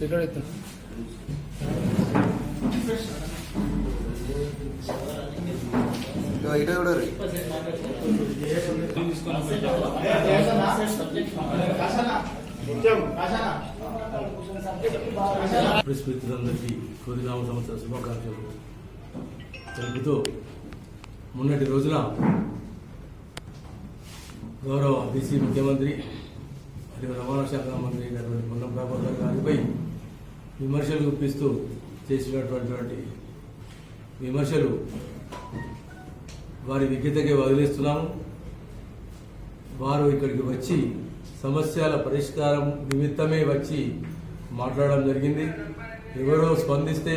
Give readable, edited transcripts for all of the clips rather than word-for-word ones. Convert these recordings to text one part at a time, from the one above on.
Press మిత్రులందరికీ కోరినామ సంవత్సర శుభాకాంక్షలు తెలుపుతూ మొన్నటి రోజున గౌరవ బీసీ ముఖ్యమంత్రి మరియు రవాణా శాఖ మంత్రి అయినటువంటి పొన్నం ప్రభాకర్ గారిపై విమర్శలు గుప్పిస్తూ చేసినటువంటి విమర్శలు వారి విజ్ఞతకే వదిలేస్తున్నాము. వారు ఇక్కడికి వచ్చి సమస్యల పరిష్కారం నిమిత్తమే వచ్చి మాట్లాడడం జరిగింది. ఎవరో స్పందిస్తే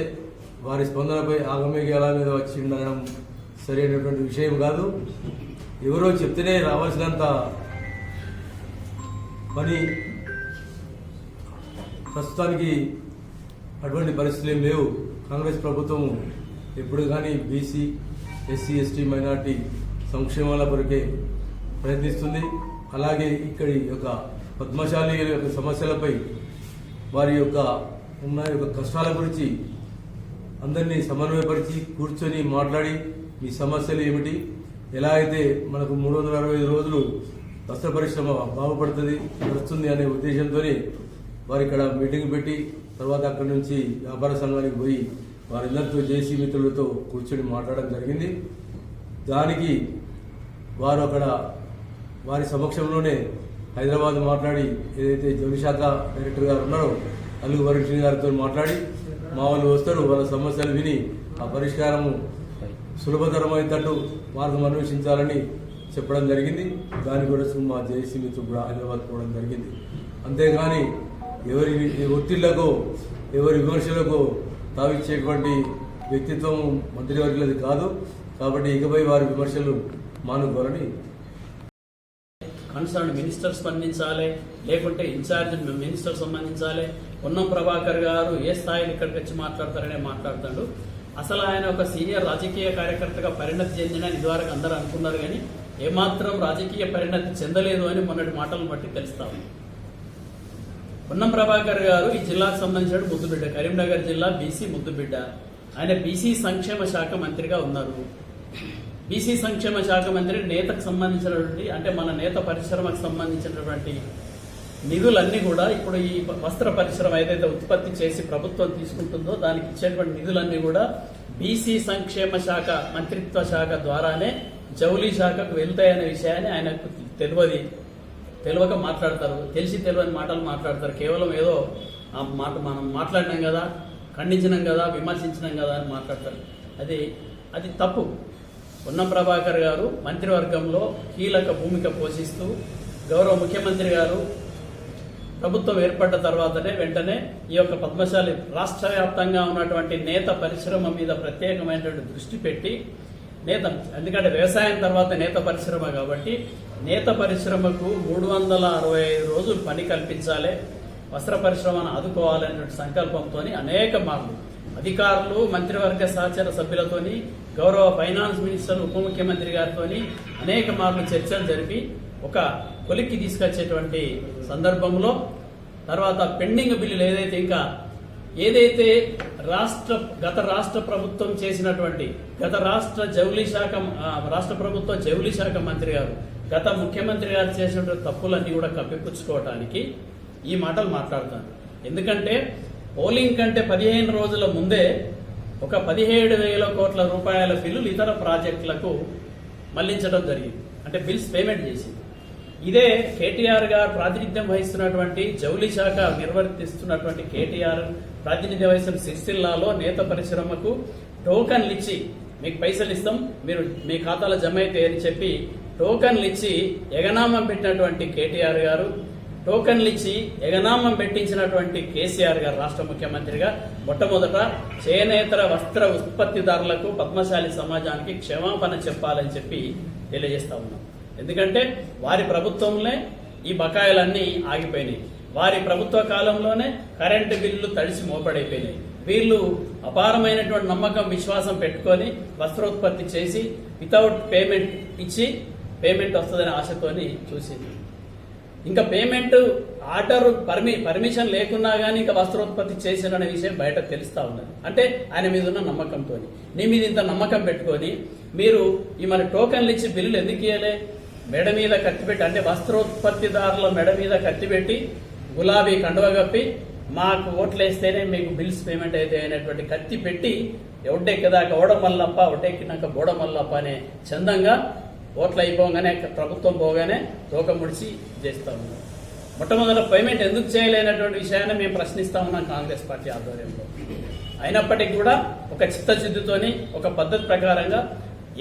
వారి స్పందనపై ఆగమేఘాల మీద వచ్చి ఉండడం సరైనటువంటి విషయం కాదు. ఎవరో చెప్తేనే రావాల్సినంత పని ప్రస్తుతానికి అటువంటి పరిస్థితులు ఏం లేవు. కాంగ్రెస్ ప్రభుత్వం ఎప్పుడు కానీ బీసీ, ఎస్సీ, ఎస్టీ, మైనార్టీ సంక్షేమాల కొరకే ప్రయత్నిస్తుంది. అలాగే ఇక్కడి యొక్క పద్మశాలీల యొక్క సమస్యలపై వారి యొక్క ఉన్న కష్టాల గురించి అందరినీ సమన్వయపరిచి కూర్చొని మాట్లాడి మీ సమస్యలు ఏమిటి, ఎలా అయితే మనకు 365 రోజులు వస్త్ర పరిశ్రమ బాగుపడుతుంది నడుస్తుంది అనే ఉద్దేశంతోనే వారు ఇక్కడ మీటింగ్ పెట్టి తర్వాత అక్కడి నుంచి వ్యాపార సంఘానికి పోయి వారిద్దరితో జేసీ మిత్రులతో కూర్చొని మాట్లాడడం జరిగింది. దానికి వారు అక్కడ వారి సమక్షంలోనే హైదరాబాద్ మాట్లాడి ఏదైతే జౌళి శాఖ డైరెక్టర్ గారు ఉన్నారో అల్లు వరుణ్ గారితో మాట్లాడి మా వాళ్ళు వస్తారు, వాళ్ళ సమస్యలు విని ఆ పరిష్కారము సులభతరమైనట్టు మార్గం అన్వేషించాలని చెప్పడం జరిగింది. దాని గురించి మా జేసీ మిత్రులు కూడా హైదరాబాద్ పోవడం జరిగింది. అంతేగాని ఎవరి ఒత్తిళ్లకో ఎవరి విమర్శలకో తావిచ్చేటువంటి వ్యక్తిత్వం మంత్రివర్గులది కాదు. కాబట్టి ఇకపై వారి విమర్శలు మానుకోవాలని కన్సర్న్ మినిస్టర్ స్పందించాలి, లేకుంటే ఇన్ఛార్జ్ మినిస్టర్ సంబంధించాలి. పొన్నం ప్రభాకర్ గారు ఏ స్థాయిలో ఇక్కడికి వచ్చి మాట్లాడతారనే మాట్లాడుతాడు. అసలు ఆయన ఒక సీనియర్ రాజకీయ కార్యకర్తగా పరిణతి చెందిన ఇదివరకు అందరూ అనుకున్నారు, కానీ ఏమాత్రం రాజకీయ పరిణతి చెందలేదు అని మొన్నటి మాటలను బట్టి తెలుస్తా ఉంది. పొన్నం ప్రభాకర్ గారు ఈ జిల్లాకు సంబంధించిన ముద్దుబిడ్డ, కరీంనగర్ జిల్లా బీసీ ముద్దుబిడ్డ. ఆయన బీసీ సంక్షేమ శాఖ మంత్రిగా ఉన్నారు. బీసీ సంక్షేమ శాఖ మంత్రి నేతకు సంబంధించినటువంటి అంటే మన నేత పరిశ్రమకు సంబంధించినటువంటి నిధులన్నీ కూడా ఇప్పుడు ఈ వస్త్ర పరిశ్రమ ఏదైతే ఉత్పత్తి చేసి ప్రభుత్వం తీసుకుంటుందో దానికి ఇచ్చేటువంటి నిధులన్నీ కూడా బీసీ సంక్షేమ శాఖ మంత్రిత్వ శాఖ ద్వారానే జౌళి శాఖకు వెళ్తాయనే విషయాన్ని ఆయనకు తెలియక మాట్లాడతారు. తెలిసి తెలియని మాటలు మాట్లాడతారు. కేవలం ఏదో ఆ మాట మనం మాట్లాడినాం కదా, ఖండించినాం కదా, విమర్శించినాం కదా అని మాట్లాడతారు. అది తప్పు. పొన్నం ప్రభాకర్ గారు మంత్రివర్గంలో కీలక భూమిక పోషిస్తూ గౌరవ ముఖ్యమంత్రి గారు ప్రభుత్వం ఏర్పడ్డ తర్వాతనే వెంటనే ఈ యొక్క పద్మశాలి రాష్ట్ర వ్యాప్తంగా ఉన్నటువంటి నేత పరిశ్రమ మీద ప్రత్యేకమైనటువంటి దృష్టి పెట్టి ఎందుకంటే వ్యవసాయం తర్వాత నేత పరిశ్రమ కాబట్టి నేత పరిశ్రమకు 365 రోజులు పని కల్పించాలి, వస్త్ర పరిశ్రమను ఆదుకోవాలనే సంకల్పంతో అనేక మార్లు అధికారులు, మంత్రివర్గ సహచర సభ్యులతోని, గౌరవ ఫైనాన్స్ మినిస్టర్, ఉప ముఖ్యమంత్రి గారితో అనేక మార్లు చర్చలు జరిపి ఒక కొలిక్కి తీసుకొచ్చేటువంటి సందర్భంలో తర్వాత పెండింగ్ బిల్లులు ఏదైతే గత రాష్ట్ర ప్రభుత్వం చేసినటువంటి రాష్ట్ర ప్రభుత్వం జౌళి శాఖ మంత్రి గారు గత ముఖ్యమంత్రి గారు చేసినటువంటి తప్పులన్నీ కూడా కప్పిపుచ్చుకోవడానికి ఈ మాటలు మాట్లాడతాను. ఎందుకంటే పోలింగ్ కంటే 15 రోజుల ముందే ఒక 17,000 కోట్ల రూపాయల బిల్లులు ఇతర ప్రాజెక్టులకు మళ్లించడం జరిగింది. అంటే బిల్స్ పేమెంట్ చేసింది. ఇదే కేటీఆర్ గారు ప్రాతినిధ్యం వహిస్తున్నటువంటి జౌళి శాఖ నిర్వర్తిస్తున్నటువంటి కేటీఆర్ ప్రాతినిధ్యం వహిస్తున్న సిరిసిల్లాలో నేత పరిశ్రమకు టోకన్లు ఇచ్చి మీకు పైసలు ఇస్తాం, మీరు మీ ఖాతాలో జమ అయితే అని చెప్పి టోకన్లు ఇచ్చి ఎగనామం పెట్టినటువంటి కేటీఆర్ గారు, టోకన్లు ఇచ్చి ఎగనామం పెట్టించినటువంటి కేసీఆర్ గారు రాష్ట్ర ముఖ్యమంత్రిగా మొట్టమొదట చేనేతర వస్త్ర ఉత్పత్తిదారులకు, పద్మశాలి సమాజానికి క్షమాపణ చెప్పాలని చెప్పి తెలియజేస్తా ఉన్నాం. ఎందుకంటే వారి ప్రభుత్వంలో ఈ బకాయిలన్నీ ఆగిపోయినాయి. వారి ప్రభుత్వ కాలంలోనే కరెంటు బిల్లులు తడిసి మోపడైపోయినాయి. వీళ్ళు అపారమైనటువంటి నమ్మకం, విశ్వాసం పెట్టుకొని వస్త్రోత్పత్తి చేసి వితౌట్ పేమెంట్ ఇచ్చి పేమెంట్ వస్తుందనే ఆశతోని చూసింది. ఇంకా పేమెంట్ ఆర్డర్ పర్మిషన్ లేకున్నా కానీ ఇంకా వస్త్రోత్పత్తి చేశారనే విషయం బయట తెలుస్తా ఉన్నది. అంటే ఆయన మీద ఉన్న నమ్మకంతో నీ మీద ఇంత నమ్మకం పెట్టుకొని మీరు ఈ మన టోకన్లు ఇచ్చి బిల్లులు ఎందుకు ఇవ్వలే? మెడ మీద కత్తిపెట్టి, అంటే వస్త్రోత్పత్తిదారుల మెడ మీద కత్తిపెట్టి గులాబీ కండువ కప్పి మాకు ఓట్లు వేస్తేనే మీకు బిల్స్ పేమెంట్ అయితే అనేటువంటి కత్తి పెట్టి ఒడ్డెక్కదాకా ఓడమల్లప్ప, ఒడ్డెక్కినాక బోడమల్లప్ప అనే చందంగా ఓట్లు అయిపోగానే ప్రభుత్వం పోగానే తోక ముడిచి చేస్తా ఉన్నారు. మొట్టమొదటి పేమెంట్ ఎందుకు చేయలేనటువంటి విషయాన్ని మేము ప్రశ్నిస్తా ఉన్నాం కాంగ్రెస్ పార్టీ ఆధ్వర్యంలో. అయినప్పటికీ కూడా ఒక చిత్తశుద్ధితోని ఒక పద్ధతి ప్రకారంగా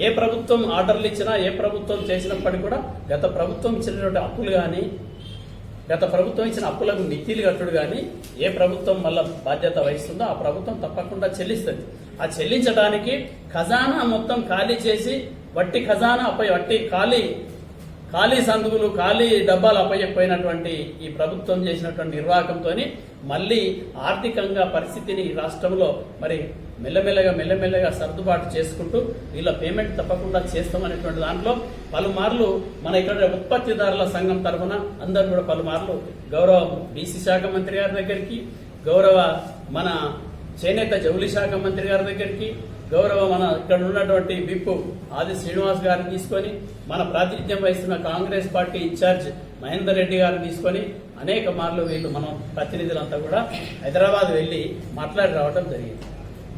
ఏ ప్రభుత్వం ఆర్డర్లు ఇచ్చినా ఏ ప్రభుత్వం చేసినప్పటికీ కూడా గత ప్రభుత్వం ఇచ్చినటువంటి అప్పులు కానీ, గత ప్రభుత్వం ఇచ్చిన అప్పులకు మిత్తిలు కట్టుడు కానీ ఏ ప్రభుత్వం మళ్ళా బాధ్యత వహిస్తుందో ఆ ప్రభుత్వం తప్పకుండా చెల్లిస్తుంది. ఆ చెల్లించడానికి ఖజానా మొత్తం ఖాళీ చేసి వట్టి ఖజానా వట్టి ఖాళీ సందుకులు ఖాళీ డబ్బాలు అప్పచెప్పిపోయినటువంటి ఈ ప్రభుత్వం చేసినటువంటి నిర్వాహకంతో మళ్ళీ ఆర్థికంగా పరిస్థితిని ఈ రాష్ట్రంలో మరి మెల్లమెల్లగా సర్దుబాటు చేసుకుంటూ వీళ్ళ పేమెంట్ తప్పకుండా చేస్తామనేటువంటి దాంట్లో పలుమార్లు మన ఇక్కడ ఉత్పత్తిదారుల సంఘం తరఫున అందరూ కూడా పలుమార్లు గౌరవ బీసీ శాఖ మంత్రి గారి దగ్గరికి, గౌరవ మన చేనేత జౌళి శాఖ మంత్రి గారి దగ్గరికి, గౌరవ మన ఇక్కడ ఉన్నటువంటి విప్ ఆది శ్రీనివాస్ గారిని తీసుకొని, మన ప్రాతినిధ్యం వహిస్తున్న కాంగ్రెస్ పార్టీ ఇన్ఛార్జ్ మహేందర్ రెడ్డి గారిని తీసుకొని అనేక మార్లు వీళ్ళు మనం ప్రతినిధులంతా కూడా హైదరాబాద్ వెళ్లి మాట్లాడి రావడం జరిగింది.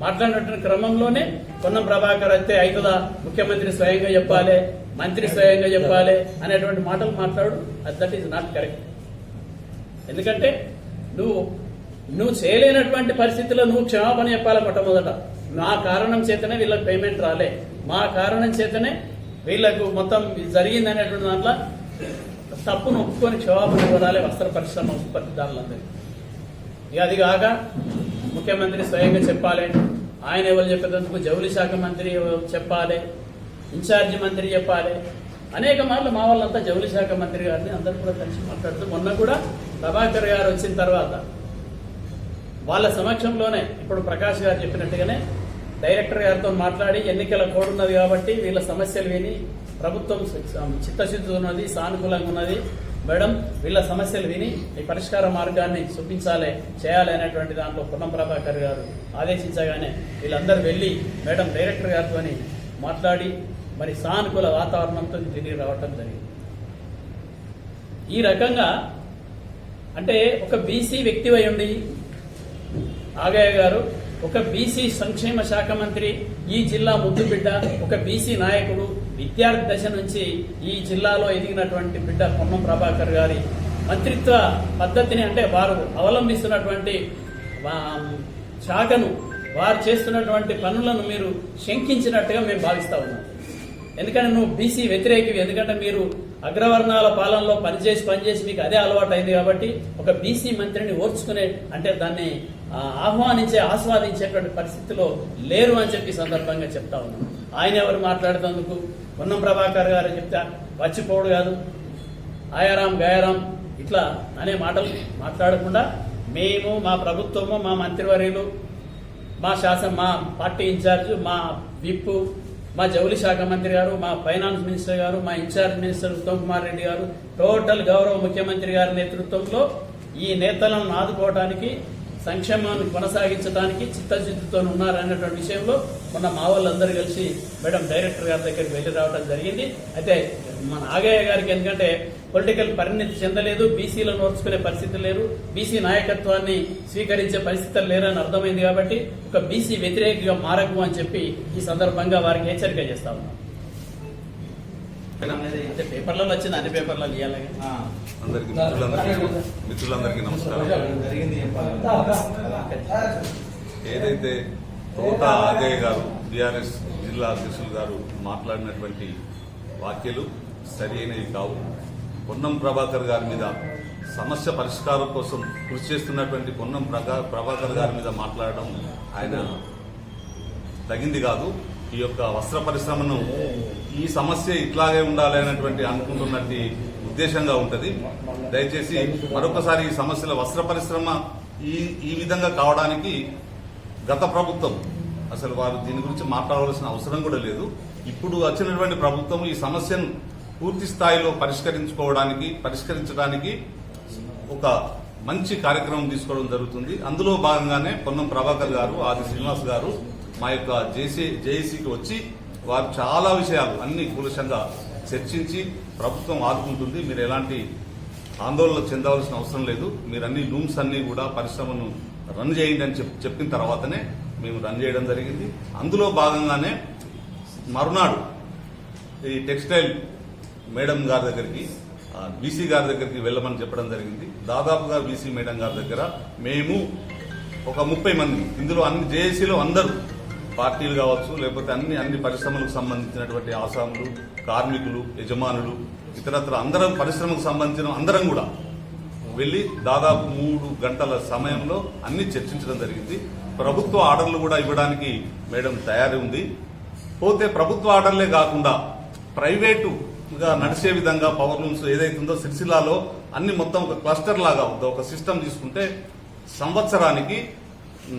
మాట్లాడినటువంటి క్రమంలోనే పొన్నం ప్రభాకర్ అయితే అవుతుందా, ముఖ్యమంత్రి స్వయంగా చెప్పాలి, మంత్రి స్వయంగా చెప్పాలి అనేటువంటి మాటలు మాట్లాడు. That is not correct. ఎందుకంటే నువ్వు చేయలేనటువంటి పరిస్థితుల్లో నువ్వు క్షమాపణ చెప్పాలి. మొట్టమొదట మా కారణం చేతనే వీళ్ళకి పేమెంట్ రాలే, మా కారణం చేతనే వీళ్లకు మొత్తం జరిగింది అనేటువంటి దాంట్లో తప్పును ఒప్పుకొని క్షమాపణ ఇవ్వాలి వస్త్ర పరిశ్రమ ఉత్పత్తిదారులందరికీ. ఇక అది కాక ముఖ్యమంత్రి స్వయంగా చెప్పాలి, ఆయన ఎవరు చెప్పేందుకు జౌళి శాఖ మంత్రి చెప్పాలి, ఇన్ఛార్జి మంత్రి చెప్పాలి. అనేక మార్లు మా వాళ్ళంతా జౌళి శాఖ మంత్రి గారిని అందరూ కూడా కలిసి మాట్లాడుతూ, మొన్న కూడా ప్రభాకర్ గారు వచ్చిన తర్వాత వాళ్ళ సమక్షంలోనే ఇప్పుడు ప్రకాష్ గారు చెప్పినట్టుగానే డైరెక్టర్ గారితో మాట్లాడి ఎన్నికల కోడ్ ఉన్నది కాబట్టి వీళ్ళ సమస్యలు విని ప్రభుత్వం చిత్తశుద్ధి ఉన్నది, సానుకూలంగా ఉన్నది మేడం, వీళ్ళ సమస్యలు విని ఈ పరిష్కార మార్గాన్ని చూపించాలి, చేయాలి అనేటువంటి దాంట్లో పొన్నం ప్రభాకర్ గారు ఆదేశించగానే వీళ్ళందరూ వెళ్ళి మేడం డైరెక్టర్ గారితో మాట్లాడి మరి సానుకూల వాతావరణంతో తిరిగి రావటం జరిగింది. ఈ రకంగా అంటే ఒక బీసీ వ్యక్తి అయి ఉండి ఆగయ్య గారు ఒక బీసీ సంక్షేమ శాఖ మంత్రి, ఈ జిల్లా ముద్దుబిడ్డ, ఒక బీసీ నాయకుడు, విద్యార్థి దశ నుంచి ఈ జిల్లాలో ఎదిగినటువంటి బిడ్డ పొన్నం ప్రభాకర్ గారి మంత్రిత్వ పద్ధతిని, అంటే వారు అవలంబిస్తున్నటువంటి శాఖను, వారు చేస్తున్నటువంటి పనులను మీరు శంకించినట్టుగా మేము భావిస్తా ఉన్నాం. ఎందుకంటే నువ్వు బీసీ వ్యతిరేకివి, ఎందుకంటే మీరు అగ్రవర్ణాల పాలనలో పనిచేసి మీకు అదే అలవాటు అయింది కాబట్టి ఒక బీసీ మంత్రిని ఓర్చుకునే, అంటే దాన్ని ఆస్వాదించేటువంటి పరిస్థితిలో లేరు అని చెప్పి సందర్భంగా చెప్తా ఉన్నాం. ఆయన ఎవరు మాట్లాడుతందుకు? పొన్నం ప్రభాకర్ గారు చెప్తా వచ్చిపోడు కాదు, ఆయారాం గయారాం ఇట్లా అనే మాటలు మాట్లాడకుండా మేము, మా ప్రభుత్వము, మా మంత్రివర్యులు, మా పార్టీ ఇన్ఛార్జ్, మా విప్, మా జౌళి శాఖ మంత్రి గారు, మా ఫైనాన్స్ మినిస్టర్ గారు, మా ఇన్ఛార్జ్ మినిస్టర్ ఉత్తమ్ కుమార్ రెడ్డి గారు, టోటల్ గౌరవ ముఖ్యమంత్రి గారి నేతృత్వంలో ఈ నేతలను ఆదుకోవడానికి, సంక్షేమాన్ని కొనసాగించడానికి చిత్తశుద్ధితో ఉన్నారనేటువంటి విషయంలో మొన్న మా వాళ్ళందరూ కలిసి మేడం డైరెక్టర్ గారి దగ్గరికి వెళ్లి రావడం జరిగింది. అయితే మన ఆగయ్య గారికి ఎందుకంటే పొలిటికల్ పరిణితి చెందలేదు, బీసీలను ఓర్చుకునే పరిస్థితి లేరు, బీసీ నాయకత్వాన్ని స్వీకరించే పరిస్థితులు లేరని అర్థమైంది కాబట్టి ఒక బీసీ వ్యతిరేకగా మారకు అని చెప్పి ఈ సందర్భంగా వారికి హెచ్చరిక చేస్తా ఉన్నాం. అంటే పేపర్లలో వచ్చింది, అన్ని పేపర్లలో ఇవ్వాలి. అందరికీ మిత్రులందరికీ నమస్కారం. ఏదైతే తోట ఆగయ్య గారు బీఆర్ఎస్ జిల్లా అధ్యక్షులు గారు మాట్లాడినటువంటి వ్యాఖ్యలు సరి అయినవి కావు. పొన్నం ప్రభాకర్ గారి మీద సమస్య పరిష్కారం కోసం కృషి చేస్తున్నటువంటి పొన్నం ప్రభాకర్ గారి మీద మాట్లాడడం ఆయన తగింది కాదు. ఈ యొక్క వస్త్ర పరిశ్రమను ఈ సమస్య ఇట్లాగే ఉండాలి అనేటువంటి అనుకుంటున్నట్టు ఉద్దేశంగా ఉంటుంది. దయచేసి మరొకసారి ఈ సమస్యల వస్త్ర పరిశ్రమ ఈ విధంగా కావడానికి గత ప్రభుత్వం అసలు వారు దీని గురించి మాట్లాడవలసిన అవసరం కూడా లేదు. ఇప్పుడు వచ్చినటువంటి ప్రభుత్వం ఈ సమస్యను పూర్తి స్థాయిలో పరిష్కరించడానికి ఒక మంచి కార్యక్రమం తీసుకోవడం జరుగుతుంది. అందులో భాగంగానే పొన్నం ప్రభాకర్ గారు, ఆది శ్రీనివాస్ గారు మా యొక్క జేఏసీకి వచ్చి వారు చాలా విషయాలు అన్ని కూలంకషంగా చర్చించి ప్రభుత్వం ఆదుకుంటుంది, మీరు ఎలాంటి ఆందోళన చెందవలసిన అవసరం లేదు, మీరు అన్ని లూమ్స్ అన్ని కూడా పరిశ్రమను రన్ చేయండి అని చెప్పిన తర్వాతనే మేము రన్ చేయడం జరిగింది. అందులో భాగంగానే మరునాడు ఈ టెక్స్టైల్ మేడం గారి దగ్గరికి, బీసీ గారి దగ్గరికి వెళ్ళమని చెప్పడం జరిగింది. దాదాపుగా బీసీ మేడం గారి దగ్గర మేము ఒక 30 మంది, ఇందులో అన్ని జేఏసీలో అందరూ పార్టీలు కావచ్చు, లేకపోతే అన్ని పరిశ్రమలకు సంబంధించినటువంటి ఆసాములు, కార్మికులు, యజమానులు, ఇతరత్ర అందరం పరిశ్రమకు సంబంధించిన అందరం కూడా వెళ్లి దాదాపు 3 గంటల సమయంలో అన్ని చర్చించడం జరిగింది. ప్రభుత్వ ఆర్డర్లు కూడా ఇవ్వడానికి మేడం తయారీ ఉంది. పోతే ప్రభుత్వ ఆర్డర్లే కాకుండా ప్రైవేటుగా నడిచే విధంగా పవర్ లూమ్స్ ఏదైతుందో సిరిసిల్లాలో అన్ని మొత్తం ఒక క్లస్టర్ లాగా ఒక సిస్టమ్ తీసుకుంటే సంవత్సరానికి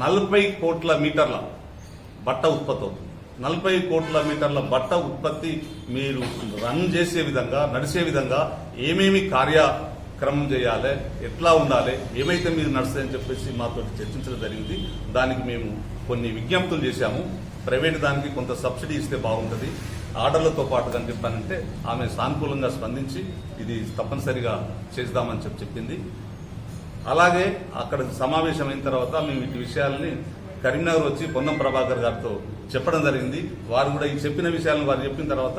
40 కోట్ల మీటర్ల బట్ట ఉత్పత్తి అవుతుంది. 40 కోట్ల మీటర్ల బట్ట ఉత్పత్తి మీరు రన్ చేసే విధంగా, నడిచే విధంగా ఏమేమి కార్యక్రమం చేయాలి, ఎట్లా ఉండాలి, ఏమైతే మీరు నడుస్తాయని చెప్పేసి మాతో చర్చించడం జరిగింది. దానికి మేము కొన్ని విజ్ఞప్తులు చేశాము. ప్రైవేట్ దానికి కొంత సబ్సిడీ ఇస్తే బాగుంటుంది, ఆర్డర్లతో పాటు అని చెప్పానంటే ఆమె సానుకూలంగా స్పందించి ఇది తప్పనిసరిగా చేద్దామని చెప్పింది. అలాగే అక్కడ సమావేశమైన తర్వాత మేము ఇటు విషయాలని కరీంనగర్ వచ్చి పొన్నం ప్రభాకర్ గారితో చెప్పడం జరిగింది. వారు కూడా ఈ చెప్పిన విషయాలను వారు చెప్పిన తర్వాత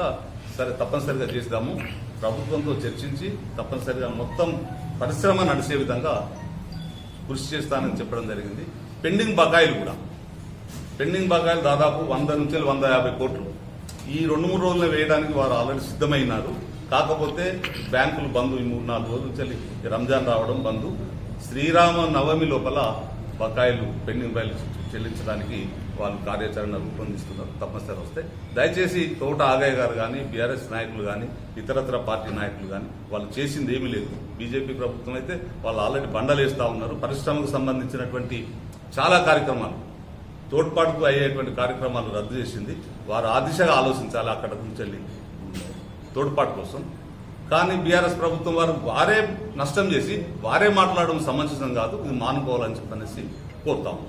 సరే తప్పనిసరిగా చేద్దాము, ప్రభుత్వంతో చర్చించి తప్పనిసరిగా మొత్తం పరిశ్రమ నడిచే విధంగా కృషి చేస్తానని చెప్పడం జరిగింది. పెండింగ్ బకాయిలు దాదాపు 100 నుంచి 150 కోట్లు ఈ 2-3 రోజులు వేయడానికి వారు ఆల్రెడీ సిద్ధమైనారు. కాకపోతే బ్యాంకులు బంద్, ఈ 3-4 రోజుల నుంచి రంజాన్ రావడం బంద్, శ్రీరామ నవమి లోపల బకాయిలు పెండింగ్ బకాయిలు చెల్లించడానికి వాళ్ళు కార్యాచరణ రూపొందిస్తున్నారు. తప్పనిసరి వస్తే దయచేసి తోట ఆగయ్య గారు కానీ, బీఆర్ఎస్ నాయకులు కానీ, ఇతరత్ర పార్టీ నాయకులు కానీ వాళ్ళు చేసింది ఏమీ లేదు. బీజేపీ ప్రభుత్వం అయితే వాళ్ళు ఆల్రెడీ బండలేస్తా ఉన్నారు. పరిశ్రమకు సంబంధించినటువంటి చాలా కార్యక్రమాలు, తోడ్పాటుకు అయ్యేటువంటి కార్యక్రమాలు రద్దు చేసింది. వారు ఆ దిశగా ఆలోచించాలి అక్కడ నుంచి వెళ్ళి తోడ్పాటు కోసం. కానీ బీఆర్ఎస్ ప్రభుత్వం వారే నష్టం చేసి వారే మాట్లాడడం సమంజసం కాదు, ఇది మానుకోవాలని చెప్పనేసి కోరుతాము.